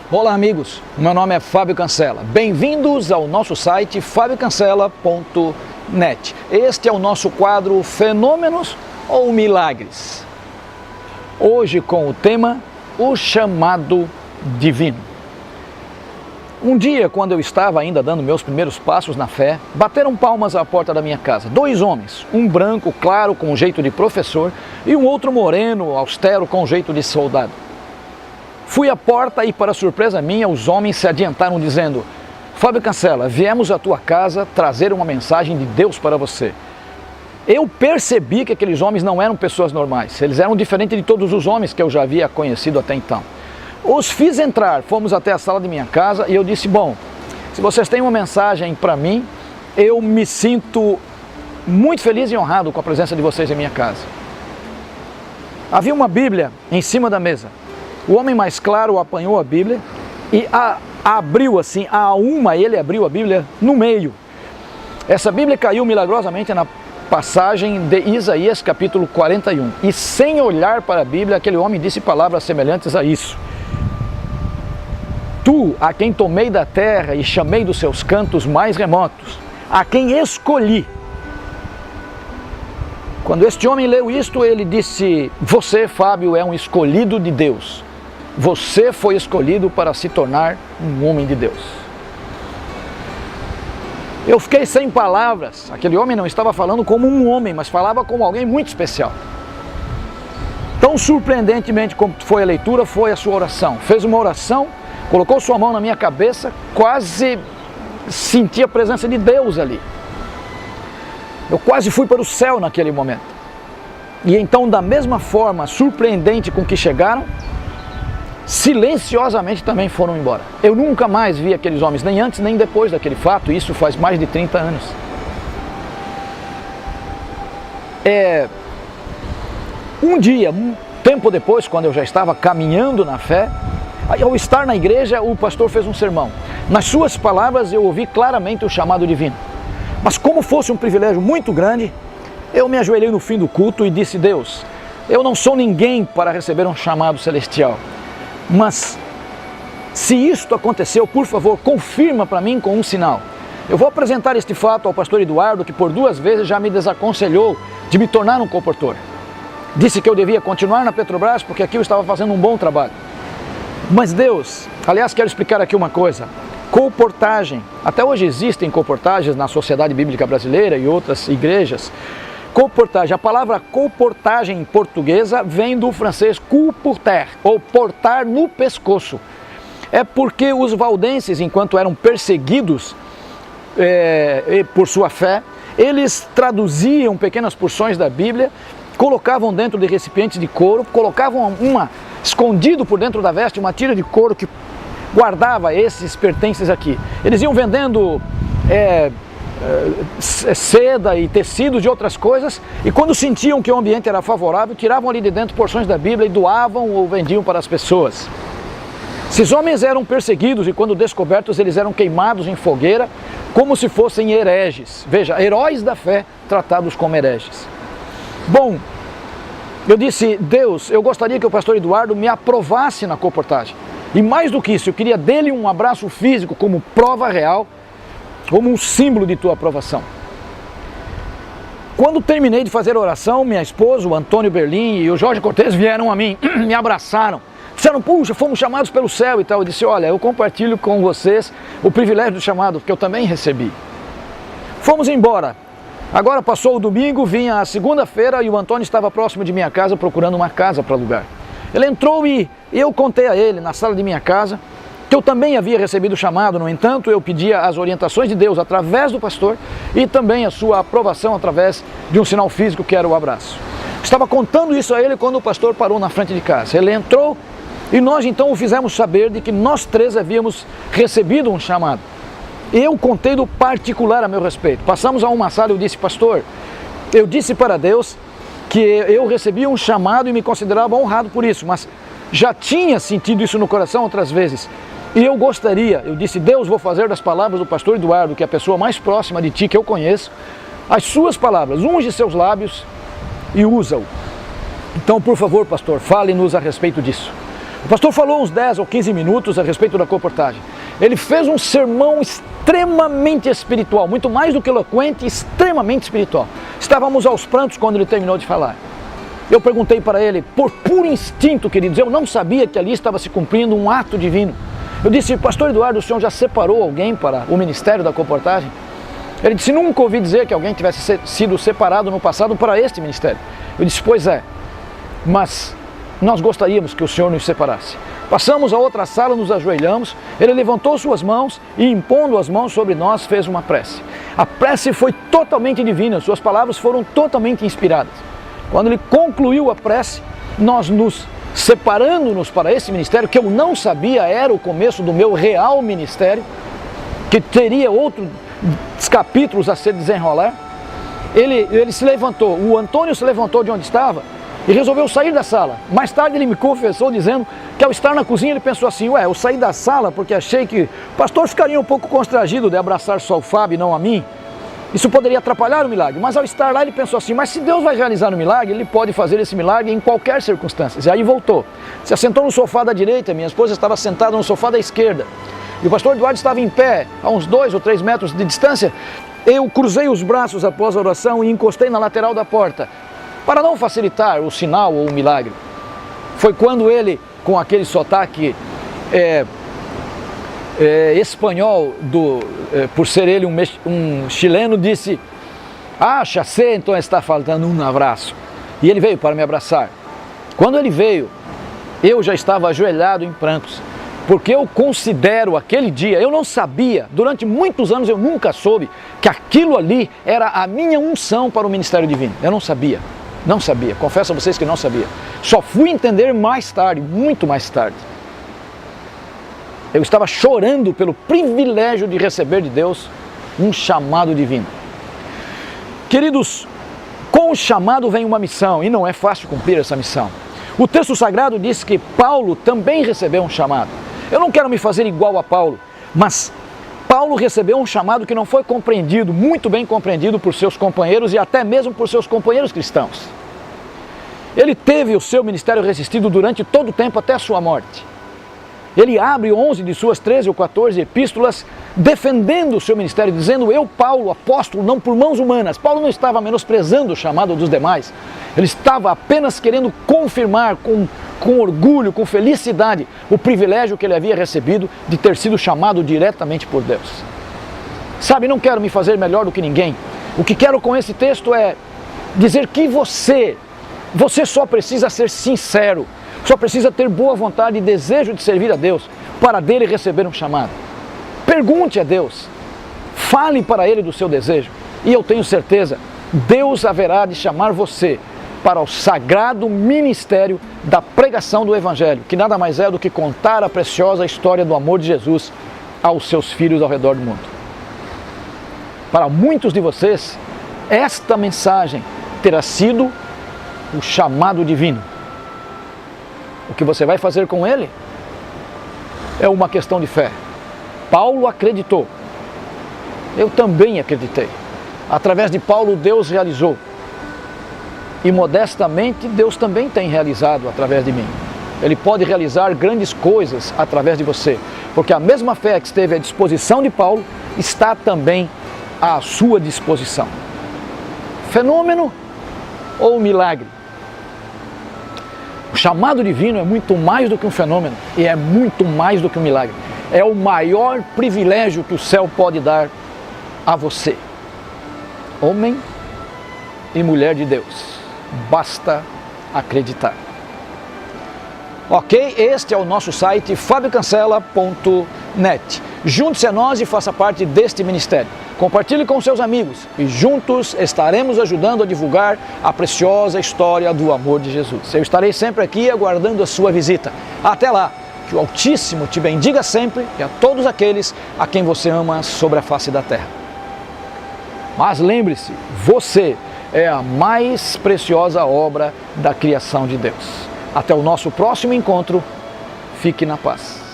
Olá amigos, meu nome é Fábio Cancela, bem-vindos ao nosso site fabiocancela.net. Este é o nosso quadro Fenômenos ou Milagres? Hoje com o tema O Chamado Divino. Um dia, quando eu estava ainda dando meus primeiros passos na fé, bateram palmas à porta da minha casa. Dois homens, um branco claro com jeito de professor e um outro moreno, austero com jeito de soldado. Fui à porta e, para surpresa minha, os homens se adiantaram dizendo: Fábio Cancela, viemos à tua casa trazer uma mensagem de Deus para você. Eu percebi que aqueles homens não eram pessoas normais, eles eram diferentes de todos os homens que eu já havia conhecido até então. Os fiz entrar, fomos até a sala de minha casa e eu disse: bom, se vocês têm uma mensagem para mim, eu me sinto muito feliz e honrado com a presença de vocês em minha casa. Havia uma Bíblia em cima da mesa. O homem mais claro apanhou a Bíblia e abriu assim, ele abriu a Bíblia no meio. Essa Bíblia caiu milagrosamente na passagem de Isaías capítulo 41. E sem olhar para a Bíblia, aquele homem disse palavras semelhantes a isso: Tu, a quem tomei da terra e chamei dos seus cantos mais remotos, a quem escolhi. Quando este homem leu isto, ele disse: você, Fábio, é um escolhido de Deus. Você foi escolhido para se tornar um homem de Deus. Eu fiquei sem palavras. Aquele homem não estava falando como um homem, mas falava como alguém muito especial. Tão surpreendentemente como foi a leitura, foi a sua oração. Fez uma oração, colocou sua mão na minha cabeça, quase senti a presença de Deus ali. Eu quase fui para o céu naquele momento. E então, da mesma forma surpreendente com que chegaram, silenciosamente também foram embora. Eu nunca mais vi aqueles homens, nem antes nem depois daquele fato. Isso faz mais de 30 anos. Um dia, um tempo depois, quando eu já estava caminhando na fé, ao estar na igreja, o pastor fez um sermão. Nas suas palavras eu ouvi claramente o chamado divino. Mas como fosse um privilégio muito grande, eu me ajoelhei no fim do culto e disse: Deus, eu não sou ninguém para receber um chamado celestial. Mas, se isto aconteceu, por favor, confirma para mim com um sinal. Eu vou apresentar este fato ao pastor Eduardo, que por 2 vezes já me desaconselhou de me tornar um colportor. Disse que eu devia continuar na Petrobras porque aqui eu estava fazendo um bom trabalho. Mas Deus, aliás, quero explicar aqui uma coisa. Colportagem, até hoje existem colportagens na Sociedade Bíblica Brasileira e outras igrejas. Colportagem, a palavra colportagem em portuguesa vem do francês colporter, ou portar no pescoço. É porque os valdenses, enquanto eram perseguidos por sua fé, eles traduziam pequenas porções da Bíblia, colocavam dentro de recipientes de couro, colocavam escondido por dentro da veste, uma tira de couro que guardava esses pertences aqui. Eles iam vendendo seda e tecidos de outras coisas, e quando sentiam que o ambiente era favorável, tiravam ali de dentro porções da Bíblia e doavam ou vendiam para as pessoas. Esses homens eram perseguidos e, quando descobertos, eles eram queimados em fogueira como se fossem hereges. Veja, heróis da fé tratados como hereges. Bom, eu disse: Deus, eu gostaria que o pastor Eduardo me aprovasse na colportagem. E mais do que isso, eu queria dele um abraço físico como prova real, como um símbolo de tua aprovação. Quando terminei de fazer a oração, minha esposa, o Antônio Berlim e o Jorge Cortez vieram a mim, me abraçaram, disseram: puxa, fomos chamados pelo céu e tal. Eu disse: olha, eu compartilho com vocês o privilégio do chamado, que eu também recebi. Fomos embora. Agora passou o domingo, vinha a segunda-feira e o Antônio estava próximo de minha casa procurando uma casa para alugar. Ele entrou e eu contei a ele, na sala de minha casa, que eu também havia recebido o chamado. No entanto, eu pedia as orientações de Deus através do pastor e também a sua aprovação através de um sinal físico, que era o abraço. Estava contando isso a ele quando o pastor parou na frente de casa. Ele entrou e nós então o fizemos saber de que nós 3 havíamos recebido um chamado. Eu contei do particular a meu respeito. Passamos a uma sala e eu disse: pastor, eu disse para Deus que eu recebi um chamado e me considerava honrado por isso, mas já tinha sentido isso no coração outras vezes. E eu gostaria, eu disse: Deus, vou fazer das palavras do pastor Eduardo, que é a pessoa mais próxima de ti que eu conheço, as suas palavras, unge seus lábios e usa-o. Então, por favor, pastor, fale-nos a respeito disso. O pastor falou uns 10 ou 15 minutos a respeito da comportagem. Ele fez um sermão extremamente espiritual, muito mais do que eloquente, extremamente espiritual. Estávamos aos prantos quando ele terminou de falar. Eu perguntei para ele, por puro instinto, queridos, eu não sabia que ali estava se cumprindo um ato divino. Eu disse, pastor Eduardo, o senhor já separou alguém para o ministério da comportagem? Ele disse, nunca ouvi dizer que alguém tivesse sido separado no passado para este ministério. Eu disse, pois é, mas nós gostaríamos que o senhor nos separasse. Passamos a outra sala, nos ajoelhamos, ele levantou suas mãos e, impondo as mãos sobre nós, fez uma prece. A prece foi totalmente divina, suas palavras foram totalmente inspiradas. Quando ele concluiu a prece, nós nos separando-nos para esse ministério, que eu não sabia era o começo do meu real ministério, que teria outros capítulos a se desenrolar, ele se levantou, o Antônio se levantou de onde estava e resolveu sair da sala. Mais tarde ele me confessou dizendo que ao estar na cozinha ele pensou assim, eu saí da sala porque achei que o pastor ficaria um pouco constrangido de abraçar só o Fábio e não a mim. Isso poderia atrapalhar o milagre, mas ao estar lá ele pensou assim, mas se Deus vai realizar o milagre, Ele pode fazer esse milagre em qualquer circunstância. E aí voltou, se assentou no sofá da direita, minha esposa estava sentada no sofá da esquerda, e o pastor Eduardo estava em pé, a uns 2 ou 3 metros de distância. Eu cruzei os braços após a oração e encostei na lateral da porta, para não facilitar o sinal ou o milagre. Foi quando ele, com aquele sotaque espanhol, por ser ele um chileno, disse, já sei, então está faltando um abraço. E ele veio para me abraçar. Quando ele veio, eu já estava ajoelhado em prantos, porque eu considero aquele dia, eu não sabia, durante muitos anos eu nunca soube que aquilo ali era a minha unção para o ministério divino. Eu não sabia, confesso a vocês que não sabia. Só fui entender mais tarde, muito mais tarde. Eu estava chorando pelo privilégio de receber de Deus um chamado divino. Queridos, com o chamado vem uma missão e não é fácil cumprir essa missão. O texto sagrado diz que Paulo também recebeu um chamado. Eu não quero me fazer igual a Paulo, mas Paulo recebeu um chamado que não foi compreendido, muito bem compreendido por seus companheiros e até mesmo por seus companheiros cristãos. Ele teve o seu ministério resistido durante todo o tempo até a sua morte. Ele abre 11 de suas 13 ou 14 epístolas defendendo o seu ministério, dizendo, eu, Paulo, apóstolo, não por mãos humanas. Paulo não estava menosprezando o chamado dos demais, ele estava apenas querendo confirmar com orgulho, com felicidade, o privilégio que ele havia recebido de ter sido chamado diretamente por Deus. Sabe, não quero me fazer melhor do que ninguém. O que quero com esse texto é dizer que você só precisa ser sincero, só precisa ter boa vontade e desejo de servir a Deus para dele receber um chamado. Pergunte a Deus, fale para Ele do seu desejo e eu tenho certeza, Deus haverá de chamar você para o sagrado ministério da pregação do Evangelho, que nada mais é do que contar a preciosa história do amor de Jesus aos seus filhos ao redor do mundo. Para muitos de vocês, esta mensagem terá sido o chamado divino. O que você vai fazer com ele é uma questão de fé. Paulo acreditou. Eu também acreditei. Através de Paulo, Deus realizou. E modestamente, Deus também tem realizado através de mim. Ele pode realizar grandes coisas através de você, porque a mesma fé que esteve à disposição de Paulo está também à sua disposição. Fenômeno ou milagre? O chamado divino é muito mais do que um fenômeno e é muito mais do que um milagre. É o maior privilégio que o céu pode dar a você. Homem e mulher de Deus. Basta acreditar. Ok? Este é o nosso site fabiocancela.net. Junte-se a nós e faça parte deste ministério. Compartilhe com seus amigos e juntos estaremos ajudando a divulgar a preciosa história do amor de Jesus. Eu estarei sempre aqui aguardando a sua visita. Até lá, que o Altíssimo te bendiga sempre e a todos aqueles a quem você ama sobre a face da terra. Mas lembre-se, você é a mais preciosa obra da criação de Deus. Até o nosso próximo encontro, fique na paz.